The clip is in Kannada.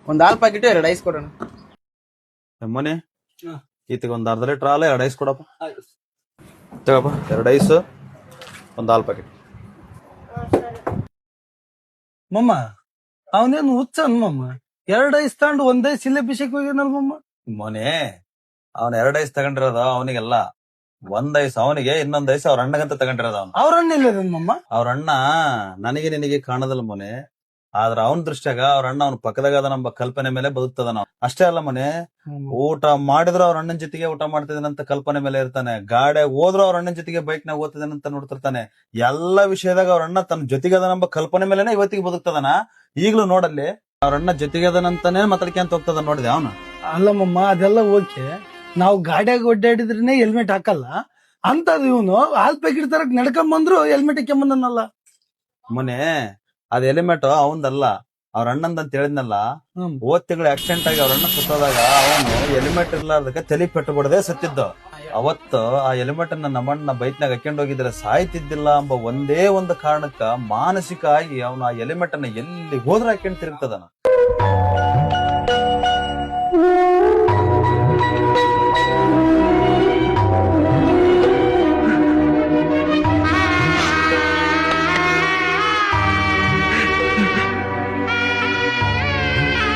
ಒಂದ್ ಹಾಲ್ ಪ್ಯಾಕೆಟ್ 2 ಐಸ್ ಕೊಡೋಣ. ಮೊನೆ ಈತಗ ಒಂದ್ ಅರ್ಧ ಲೀಟರ್ ಹಾಲು 2 ಐಸ್ ಕೊಡಪ್ಪ. ತಗೋಪ್ಪ 2 ಐಸ್ ಒಂದ್ ಹಾಲ್ ಪ್ಯಾಕೆಟ್. ಮಮ್ಮ ಅವನೇನು ಹುಚ್ಚ ಮಮ್ಮ, 2 ಐಸ್ ತಗೊಂಡು 1 ಐಸ್ ಇಲ್ಲೇ ಬಿಸಕ್ ಹೋಗ್ಯಾನಲ್ ಮಮ್ಮ. ಮೊನೆ ಅವ್ನ 2 ಐಸ್ ತಗೊಂಡಿರೋದ ಅವನಿಗೆಲ್ಲ, 1 ಐಸ್ ಅವನಿಗೆ, ಇನ್ನೊಂದ್ ಐಸ್ ಅವ್ರ ಅಣ್ಣಗಂತ ತಗೊಂಡಿರೋದ ಅವ್ನು. ಅವ್ರನ್ನ ಇಲ್ಲ ಮಮ್ಮ. ಅವ್ರ ಅಣ್ಣ ನನಗೆ ನಿನಗೆ ಕಾಣದಲ್ಲ ಮೊನೆ, ಆದ್ರ ಅವನ ದೃಷ್ಟ್ಯಾಗ ಅವ್ರ ಅಣ್ಣ ಅವ್ನ ಪಕ್ಕದಾಗ ಅದ ನಮ್ಮ ಕಲ್ಪನೆ ಮೇಲೆ ಬದುಕ್ತದ ನಾವು. ಅಷ್ಟೇ ಅಲ್ಲ ಮೊನೆ, ಊಟ ಮಾಡಿದ್ರು ಅವ್ರ ಅಣ್ಣನ ಜೊತೆಗೆ ಊಟ ಮಾಡ್ತಿದ್ದಾನಂತ ಕಲ್ಪನೆ ಮೇಲೆ ಇರ್ತಾನೆ, ಗಾಡಿಯಾಗ ಹೋದ್ರು ಅವ್ರ ಅಣ್ಣನ ಜೊತೆಗೆ ಬೈಕ್ ನಾಗ ಓದ್ತಿದ್ದಾನಂತ ನೋಡ್ತಿರ್ತಾನೆ. ಎಲ್ಲಾ ವಿಷಯದಾಗ ಅವ್ರ ಅಣ್ಣ ತನ್ನ ಜೊತೆಗೆ ಅದನ್ನ ಕಲ್ಪನೆ ಮೇಲೆನೆ ಇವತ್ತಿಗೆ ಬದುಕ್ತದನ. ಈಗ್ಲೂ ನೋಡಲ್ಲಿ ಅವ್ರ ಅಣ್ಣ ಜೊತೆಗೆ ಅದನಂತಾನೆ ಮಾತಾಡ್ಕೊಂತ ಹೋಗ್ತದ, ನೋಡಿದೆ ಅವನು. ಅಲ್ಲ ಮಮ್ಮ, ಅದೆಲ್ಲ ಓಕೆ, ನಾವು ಗಾಡಿಯಾಗ ಒಡ್ಡಾಡಿದ್ರೇನೆ ಹೆಲ್ಮೆಟ್ ಹಾಕಲ್ಲ ಅಂತದ್ ಇವನು ಹಾಲ್ ಪ್ಯಾಕೆಟ್ ತರಕ್ ನಡ್ಕೊಂಡ್ ಬಂದ್ರು ಹೆಲ್ಮೆಟ್ ಹಾಕ್ಯಂಬಂದನಲ್ಲ. ಮೊನ್ನೆ ಅದ್ ಎಲಿಮೆಂಟ್ ಅವಂದಲ್ಲ, ಅವ್ರ ಅಣ್ಣಂದ್ ಅಂತ ಹೇಳಿದ್ನಲ್ಲ. ಹೋದ್ ತಿಂಗಳು ಆಕ್ಸಿಡೆಂಟ್ ಆಗಿ ಅವ್ರ ಅಣ್ಣ ಸುತ್ತದಾಗ ಅವನು ಹೆಲ್ಮೆಟ್ ಇರ್ಲಾರ್ದಕ್ಕೆ ತಲೆ ಪೆಟ್ಟು ಬಿಡದೆ ಸತ್ತಿದ್ದು. ಅವತ್ತು ಆ ಹೆಲ್ಮೆಟ್ ಅನ್ನ ನಮ್ಮಣ್ಣ ಬೈಕ್ನಾಗ ಹಾಕೊಂಡ್ ಹೋಗಿದ್ರೆ ಸಾಯ್ತಿದ್ದಿಲ್ಲ ಎಂಬ ಒಂದೇ ಒಂದು ಕಾರಣಕ್ಕ ಮಾನಸಿಕ ಆಗಿ ಅವನು ಆ ಹೆಲ್ಮೆಟ್ ಅನ್ನ ಎಲ್ಲಿ ಹೋದ್ರೆ ಹಾಕೊಂಡ್ ತಿರುಗ್ತದನ.